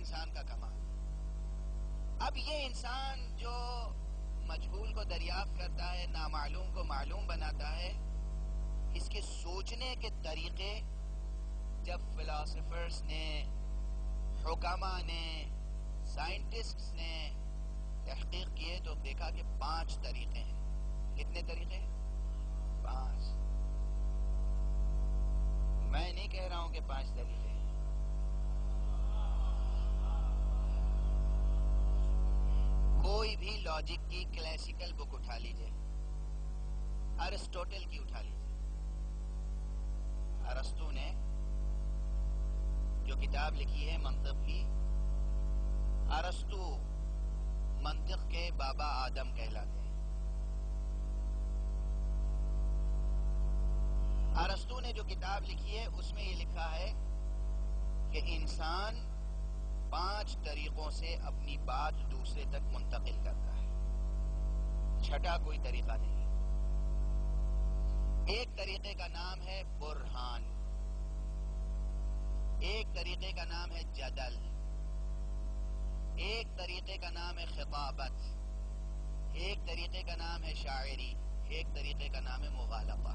انسان کا کمال. اب یہ انسان جو مجہول کو دریافت کرتا ہے، نامعلوم کو معلوم بناتا ہے، اس کے سوچنے کے طریقے جب فلاسفرز نے، حکماء نے، سائنٹسٹس نے تحقیق کیے تو دیکھا کہ 5 طریقے ہیں. کتنے طریقے ہیں؟ 5. میں نہیں کہہ رہا ہوں کہ 5 طریقے ہیں. کوئی بھی لاجک کی کلاسیکل بک اٹھا لیجئے، ارسطوٹل کی اٹھا لیجئے. ارسطو نے جو کتاب لکھی ہے منطق کی، ارسطو منطق کے بابا آدم کہلاتے ہیں. ارسطو نے جو کتاب لکھی ہے اس میں یہ لکھا ہے کہ انسان 5 طریقوں سے اپنی بات دوسرے تک منتقل کرتا ہے. چھٹا کوئی طریقہ نہیں. ایک طریقے کا نام ہے برہان، ایک طریقے کا نام ہے جدل، ایک طریقے کا نام ہے خطابت، ایک طریقے کا نام ہے شاعری، ایک طریقے کا نام ہے مغالطہ،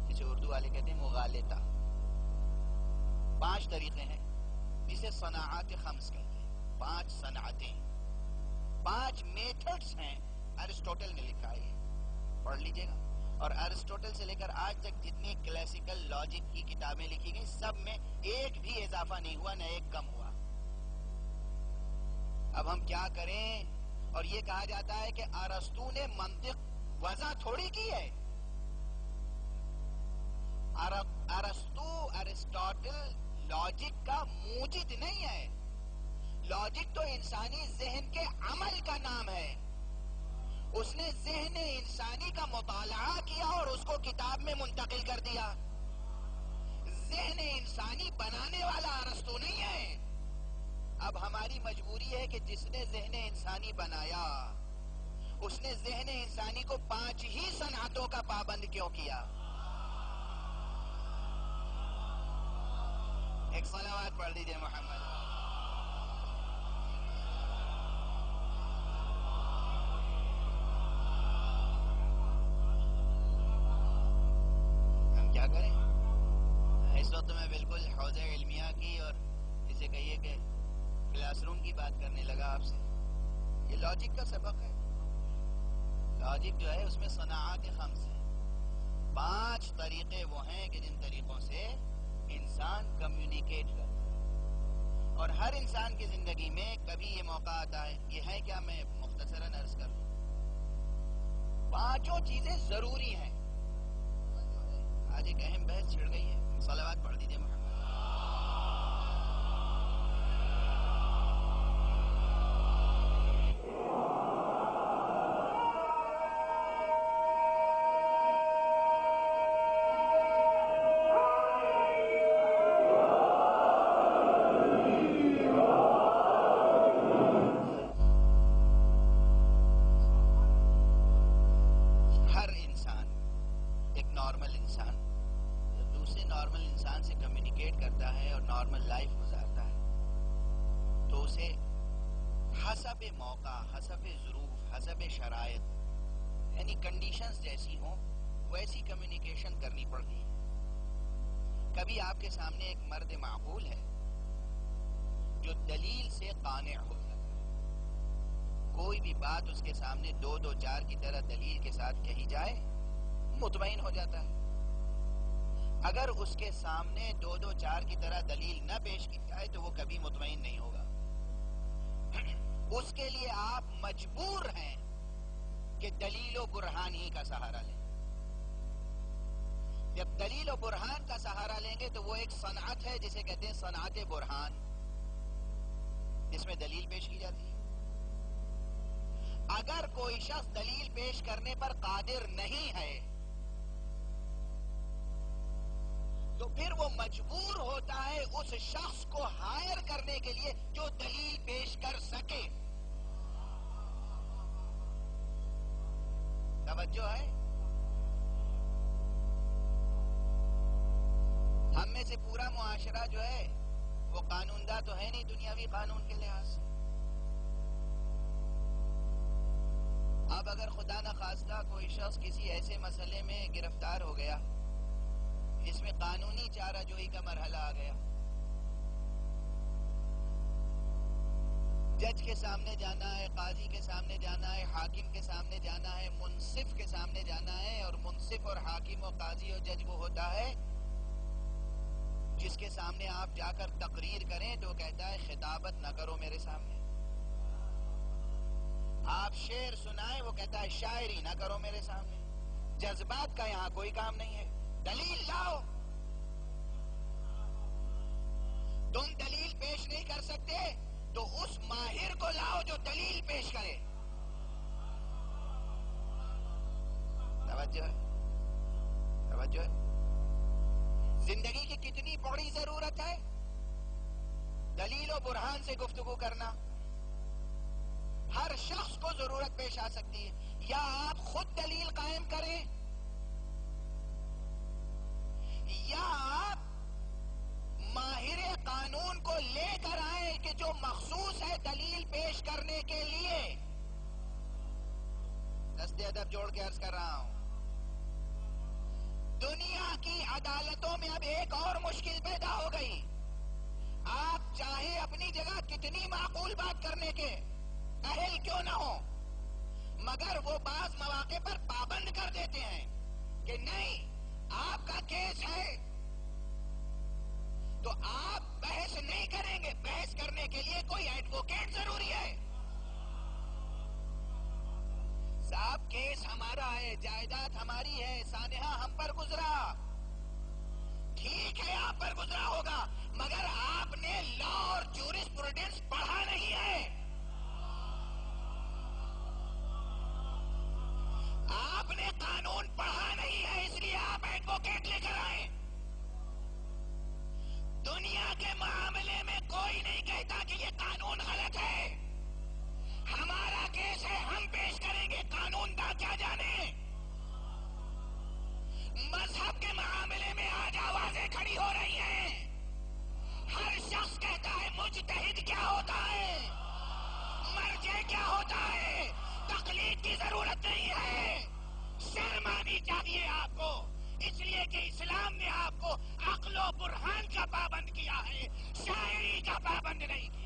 جسے اردو والے کہتے ہیں مغالطہ. 5 طریقے ہیں جسے صناعات خمس کہتے ہیں. 5 صنعتیں، 5 میتھڈز ہیں. ارسطوٹل نے لکھا ہے، پڑھ لیجئے گا. اور ارسطوٹل سے لے کر آج تک جتنی کلاسیکل لاجک کی کتابیں لکھی گئی سب میں ایک بھی اضافہ نہیں ہوا، نہ ایک کم ہوا. اب ہم کیا کریں؟ اور یہ کہا جاتا ہے کہ ارسطو نے منطق وضع تھوڑی کی ہے. ارسطوٹل لاجک کا موجد نہیں ہے. لاجک تو انسانی ذہن کے عمل کا نام ہے. اس نے ذہن انسانی کا مطالعہ کیا اور اس کو کتاب میں منتقل کر دیا. ذہن انسانی بنانے والا ارسطو نہیں ہے. اب ہماری مجبوری ہے کہ جس نے ذہن انسانی بنایا اس نے ذہن انسانی کو 5 ہی صنعتوں کا پابند کیوں کیا؟ ایک صلوات پڑھ دیجئے محمد. ہم کیا کریں؟ اس وقت میں بالکل حوزہ علمیہ کی اور اسے کہیے کہ کلاس روم کی بات کرنے لگا آپ سے. یہ لاجک کا سبق ہے. لاجک جو ہے اس میں صناعات خمس ہیں. 5 طریقے وہ ہیں کہ جن طریقوں سے انسان کمیونیکیٹ کرتا ہے. اور ہر انسان کی زندگی میں کبھی یہ موقع آتا ہے. یہ ہے کیا؟ میں مختصراً عرض کر دوں. 5 چیزیں ضروری ہیں. آج ایک اہم بحث چھڑ گئی ہے. صلوات پڑھ دیجئے محمد. کبھی آپ کے سامنے ایک مرد معقول ہے جو دلیل سے قانع ہو جاتا ہے. کوئی بھی بات اس کے سامنے 2 4 کی طرح دلیل کے ساتھ کہی جائے مطمئن ہو جاتا ہے. اگر اس کے سامنے 2 4 کی طرح دلیل نہ پیش کی جائے تو وہ کبھی مطمئن نہیں ہوگا. اس کے لیے آپ مجبور ہیں کہ دلیل و برہان ہی کا سہارا لیں. جب دلیل و برہان کا سہارا لیں گے تو وہ ایک صنعت ہے جسے کہتے ہیں صنعت برہان، جس میں دلیل پیش کی جاتی ہے. اگر کوئی شخص دلیل پیش کرنے پر قادر نہیں ہے تو پھر وہ مجبور ہوتا ہے اس شخص کو ہائر کرنے کے لیے جو دلیل پیش کر سکے. توجہ ہے؟ ہم میں سے پورا معاشرہ جو ہے وہ قانون داں تو ہے نہیں دنیاوی قانون کے لحاظ سے. اب اگر خدا نخواستہ کوئی شخص کسی ایسے مسئلے میں گرفتار ہو گیا جس میں قانونی چارہ جوئی کا مرحلہ آ گیا، جج کے سامنے جانا ہے، قاضی کے سامنے جانا ہے، حاکم کے سامنے جانا ہے، منصف کے سامنے جانا ہے، اور منصف اور حاکم اور قاضی اور جج وہ ہوتا ہے جس کے سامنے آپ جا کر تقریر کریں تو کہتا ہے خطابت نہ کرو میرے سامنے. آپ شعر سنائیں وہ کہتا ہے شاعری نہ کرو میرے سامنے. جذبات کا یہاں کوئی کام نہیں ہے. دلیل لاؤ. تم دلیل پیش نہیں کر سکتے تو اس ماہر کو لاؤ جو دلیل پیش کرے. توجہ توجہ. زندگی کی کتنی بڑی ضرورت ہے دلیل و برہان سے گفتگو کرنا. ہر شخص کو ضرورت پیش آ سکتی ہے. یا آپ خود دلیل قائم کریں یا آپ ماہر قانون کو لے کر آئیں کہ جو مخصوص ہے دلیل پیش کرنے کے لیے. دست ادب جوڑ کے عرض کر رہا ہوں، دنیا کی عدالتوں میں اب ایک اور مشکل پیدا ہو گئی. آپ چاہے اپنی جگہ کتنی معقول بات کرنے کے اہل کیوں نہ ہو، مگر وہ بعض مواقع پر پابند کر دیتے ہیں کہ نہیں آپ کا کیس ہے تو آپ بحث نہیں کریں گے. بحث کرنے کے لیے کوئی ایڈوکیٹ ضروری ہے. صاحب کیس ہمارا ہے، جائیداد ہماری ہے، سانحہ ہم پر گزرا. ٹھیک ہے آپ پر گزرا ہوگا مگر آپ نے لا اور جورسپروڈنس پڑھا نہیں ہے. آپ نے قانون پڑھا نہیں ہے اس لیے آپ ایڈوکیٹ لے کر آئے. دنیا کے معاملے میں کوئی نہیں کہتا کہ یہ قانون غلط ہے. ہمارا کیس ہے ہم پیش کریں گے، قانون داں کیا جانے. مذہب کے معاملے میں آج آوازیں کھڑی ہو رہی ہیں. ہر شخص کہتا ہے مجتہد کیا ہوتا ہے، مرجع کیا ہوتا ہے. تقلید کی ضرورت نہیں ہے. شرم آنی چاہیے آپ کو، اس لیے کہ اسلام نے آپ کو عقل و برہان کا پابند کیا ہے، شاعری کا پابند نہیں کیا.